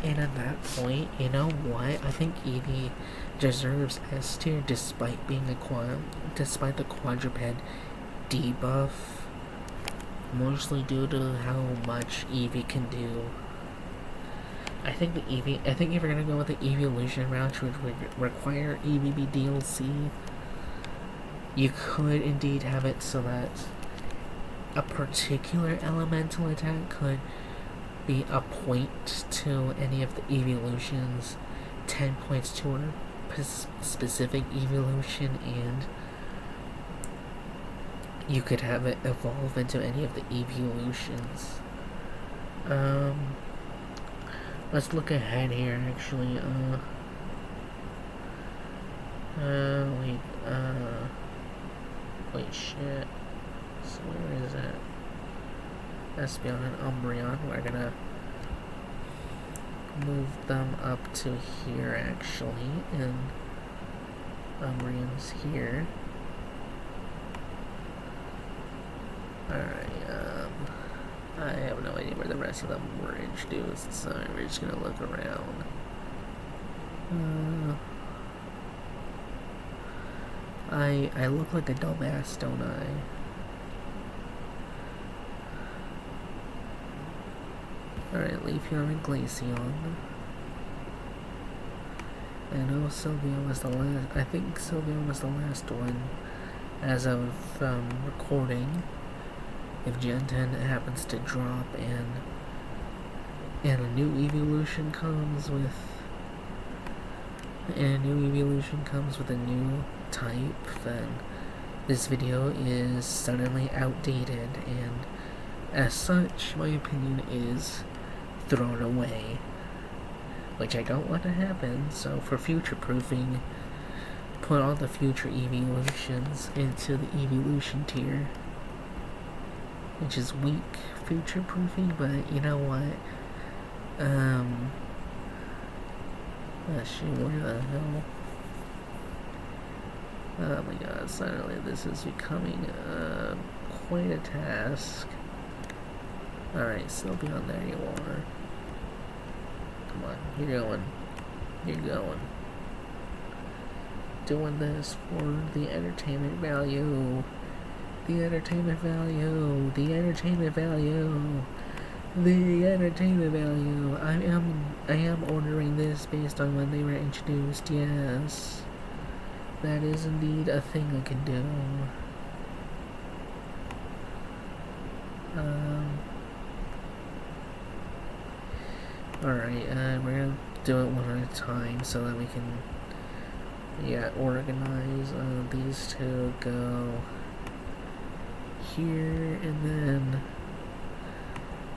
And at that point, you know what? I think Eevee deserves S tier despite being despite the quadruped debuff, mostly due to how much Eevee can do. I think if you're gonna go with the evolution route, which would require EVB DLC, you could indeed have it so that a particular elemental attack could be a point to any of the evolutions, 10 points to a specific evolution, and you could have it evolve into any of the evolutions. Let's look ahead here, actually. Wait, shit. So where is it? Espeon and Umbreon. We're gonna move them up to here, actually, and Umbreon's here. Alright, I have no idea where the rest of them were introduced, so we're just gonna look around. I look like a dumbass, don't I? Alright, Leafeon and Glaceon. I know Sylveon was the last. I think Sylveon was the last one as of recording. If Gen 10 happens to drop and a new evolution comes with a new type, then this video is suddenly outdated, and as such, my opinion is thrown away, which I don't want to happen. So for future proofing, put all the future evolutions into the evolution tier, which is weak future proofing, but you know what? Let's see, where the hell? Oh my god, suddenly this is becoming quite a task. Alright, still beyond there you are. Come on, you're going. You're going. Doing this for the entertainment value. The entertainment value. The entertainment value. The entertainment value. I am ordering this based on when they were introduced, yes. That is indeed a thing I can do. Alright, we're gonna do it one at a time so that we can, organize these two go here, and then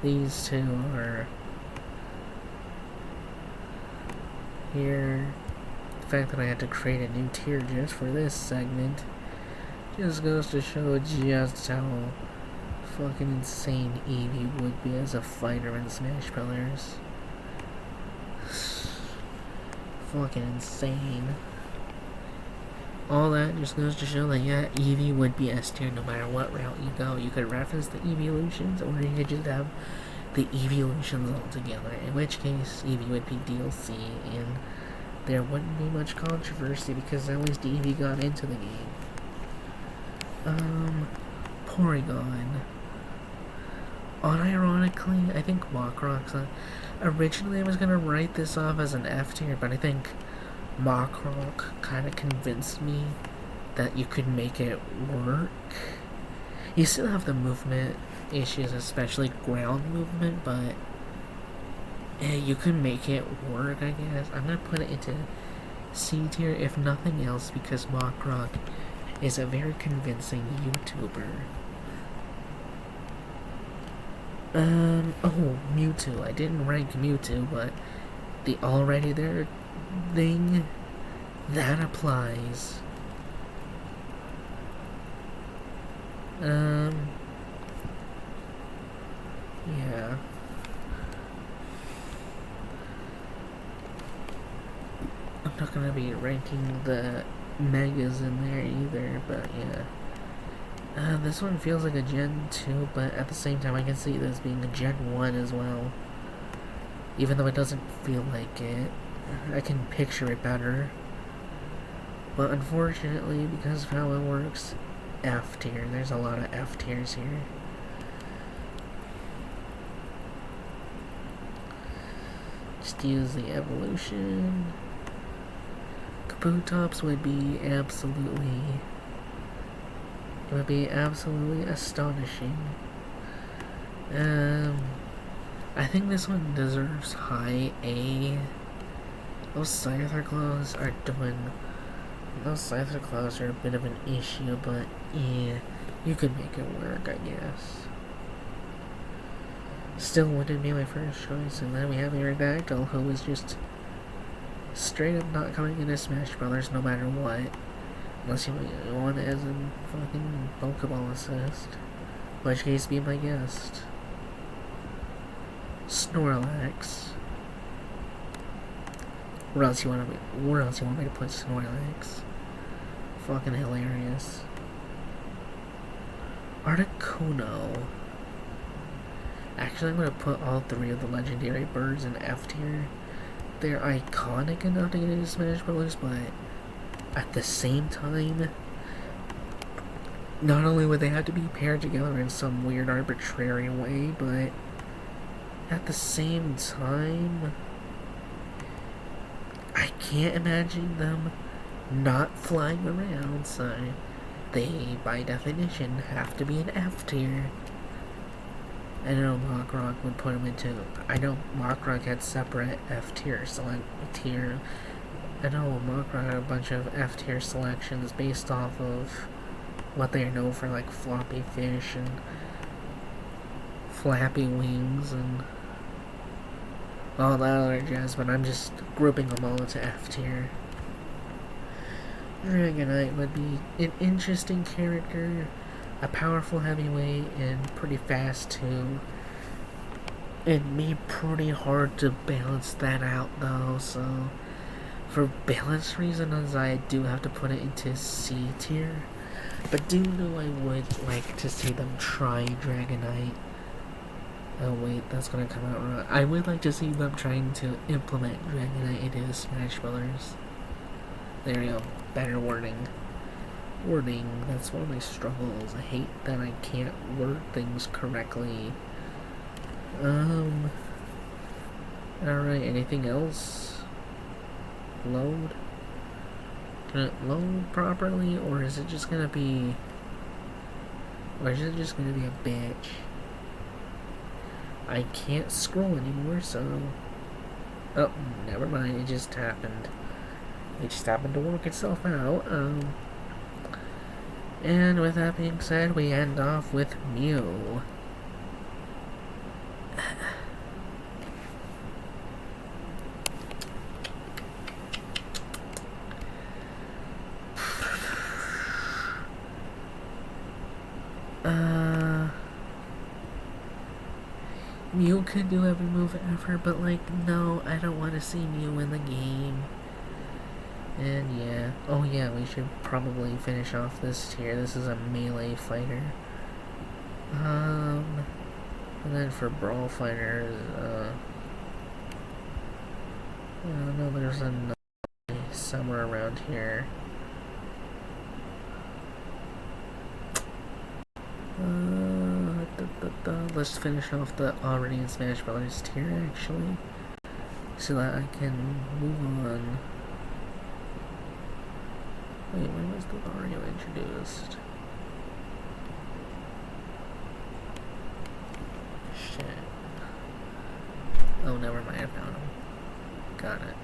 these two are here. The fact that I had to create a new tier just for this segment just goes to show just how fucking insane Eevee would be as a fighter in Smash Brothers. Fucking insane. All that just goes to show that, yeah, Eevee would be S tier no matter what route you go. You could reference the evolutions, or you could just have the evolutions all together, in which case Eevee would be DLC, and there wouldn't be much controversy because at least Eevee got into the game. Porygon. Unironically, I think Machrock's originally I was gonna write this off as an F tier, but I think Machrock kind of convinced me that you could make it work. You still have the movement issues, especially ground movement, but you can make it work, I guess. I'm gonna put it into C tier if nothing else because Machrock is a very convincing YouTuber. Oh, Mewtwo. I didn't rank Mewtwo, but the already there thing, that applies. Yeah. I'm not gonna be ranking the megas in there either, but yeah. This one feels like a Gen 2, but at the same time I can see this being a Gen 1 as well. Even though it doesn't feel like it. I can picture it better. But unfortunately, because of how it works, F tier. There's a lot of F tiers here. Just use the evolution. Kabutops would be absolutely... It would be absolutely astonishing. I think this one deserves high A. Those Scyther claws are doing... Those Scyther claws are a bit of an issue, but yeah, you could make it work, I guess. Still wouldn't be my first choice, and then we have Aerodactyl, who is just straight up not coming into Smash Brothers no matter what. Unless you want it as a fucking Pokeball assist. In which case, be my guest. Snorlax. Where else you want me to put Snorlax? Fucking hilarious. Articuno. Actually, I'm gonna put all three of the legendary birds in F tier. They're iconic enough to get into Smash Bros., but at the same time, not only would they have to be paired together in some weird arbitrary way, but at the same time, I can't imagine them not flying around, so they, by definition, have to be an F tier. I know Machrock would put them into... I know Machrock had separate F tier tier. I know Machrock had a bunch of F tier selections based off of what they know for, like floppy fish and flappy wings and all that other jazz, but I'm just grouping them all into F tier. Dragonite would be an interesting character, a powerful heavyweight, and pretty fast too. It'd be pretty hard to balance that out though, so for balance reasons I do have to put it into C tier. But do know I would like to see them try Dragonite. Oh wait, that's gonna come out wrong. I would like to see them trying to implement Dragonite into Smash Brothers. There you go. Better wording. Wording, that's one of my struggles. I hate that I can't word things correctly. Alright, anything else? Load? Can it load properly, or is it just gonna be... Or is it just gonna be a bitch? I can't scroll anymore, so... Oh, never mind, it just happened. It just happened to work itself out. And with that being said, we end off with Mew. Mew could do every move ever, but like, no, I don't want to see Mew in the game. And yeah, oh yeah, we should probably finish off this tier. This is a melee fighter. And then for brawl fighters, I don't know, there's another somewhere around here. Let's finish off the already in Smash Brothers tier actually, so that I can move on. Wait, when was the Mario introduced? Shit. Oh, never mind, I found him. Got it.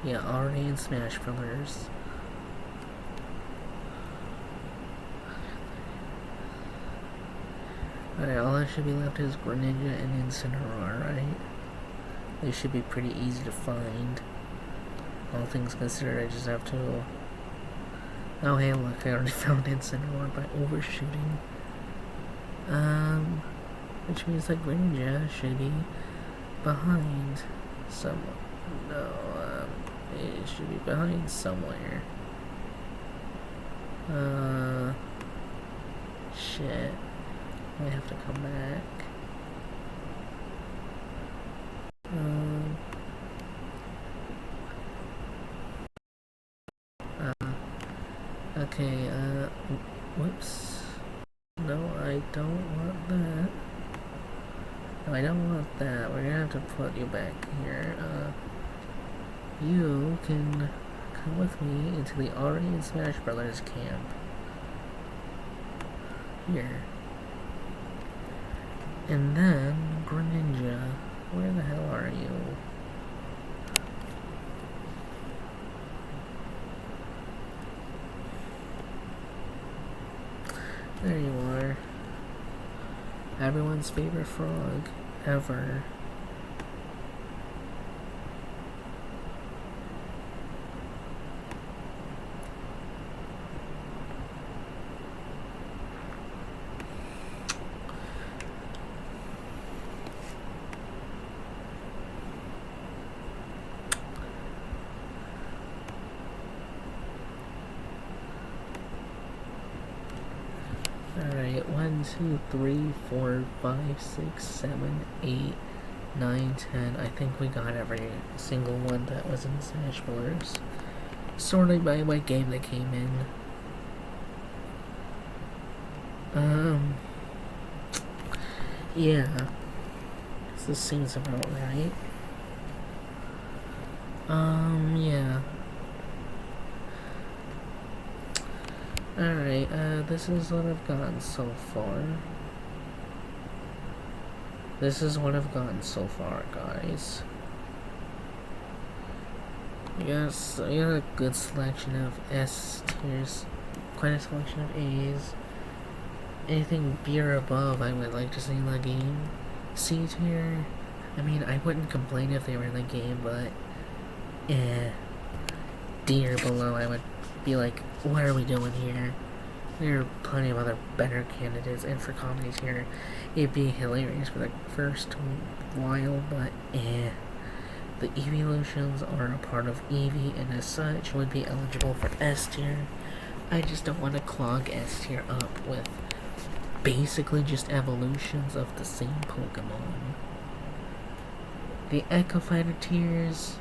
Yeah, already in Smash Brothers. Alright, all that should be left is Greninja and Incineroar, right? They should be pretty easy to find. All things considered, I just have to... Oh hey, look, I already found Incineroar by overshooting. Which means that Greninja should be behind someone. No, it should be behind somewhere. Shit. I have to come back. Okay, whoops. No, I don't want that. No, I don't want that. We're gonna have to put you back here. You can come with me into the already in Smash Brothers camp. Here. And then, Greninja, where the hell are you? There you are. Everyone's favorite frog ever. Alright, 1, 2, 3, 4, 5, 6, 7, 8, 9, 10. I think we got every single one that was in Smash Brothers. Sorted by what game they came in. Yeah. This seems about right. Yeah. Alright, this is what I've gotten so far. This is what I've gotten so far, guys. Yes, we got a good selection of S tiers, quite a selection of A's. Anything B or above, I would like to see in the game. C tier, I mean, I wouldn't complain if they were in the game, but D or below, I would be like, what are we doing here? There are plenty of other better candidates, and for comedy tier, it'd be hilarious for the first while, but The evolutions are a part of Eevee, and as such would be eligible for S tier. I just don't want to clog S tier up with basically just evolutions of the same Pokemon. The Echo Fighter tiers,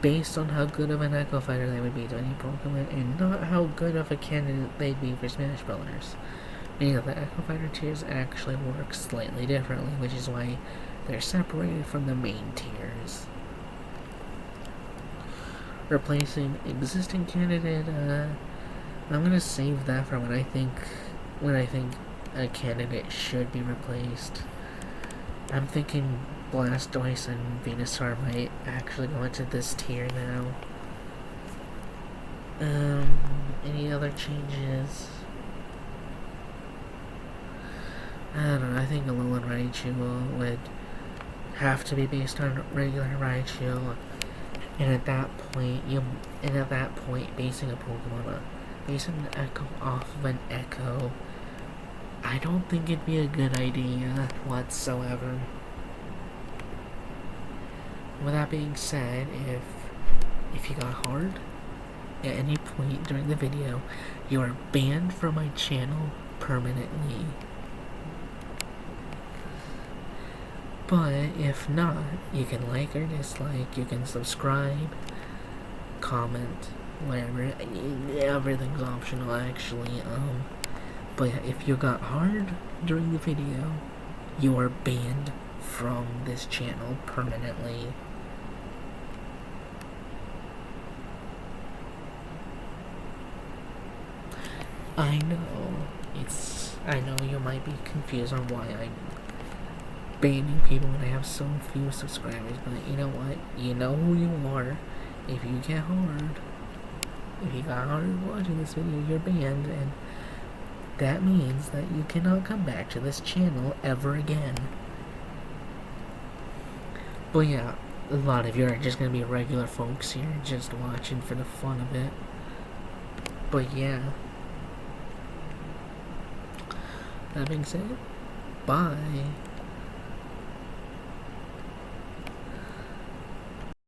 based on how good of an Echo Fighter they would be to any Pokemon, and not how good of a candidate they'd be for Smash Brothers. Meaning that the Echo Fighter tiers actually work slightly differently, which is why they're separated from the main tiers. Replacing existing candidate, I'm gonna save that for when I think a candidate should be replaced. I'm thinking Blastoise and Venusaur might actually go into this tier now. Any other changes? I don't know, I think Alolan Raichu would have to be based on regular Raichu. And at that point, basing a Pokemon, basing an Echo off of an Echo, I don't think it'd be a good idea whatsoever. With that being said, if you got hard at any point during the video, you are banned from my channel permanently. But if not, you can like or dislike, you can subscribe, comment, whatever. Everything's optional, actually. But if you got hard during the video, you are banned from this channel permanently. I know you might be confused on why I'm banning people when I have so few subscribers, but you know what? You know who you are. If you got hard watching this video, you're banned, and that means that you cannot come back to this channel ever again. But yeah, a lot of you are just gonna be regular folks here, just watching for the fun of it. But yeah. That being said, bye.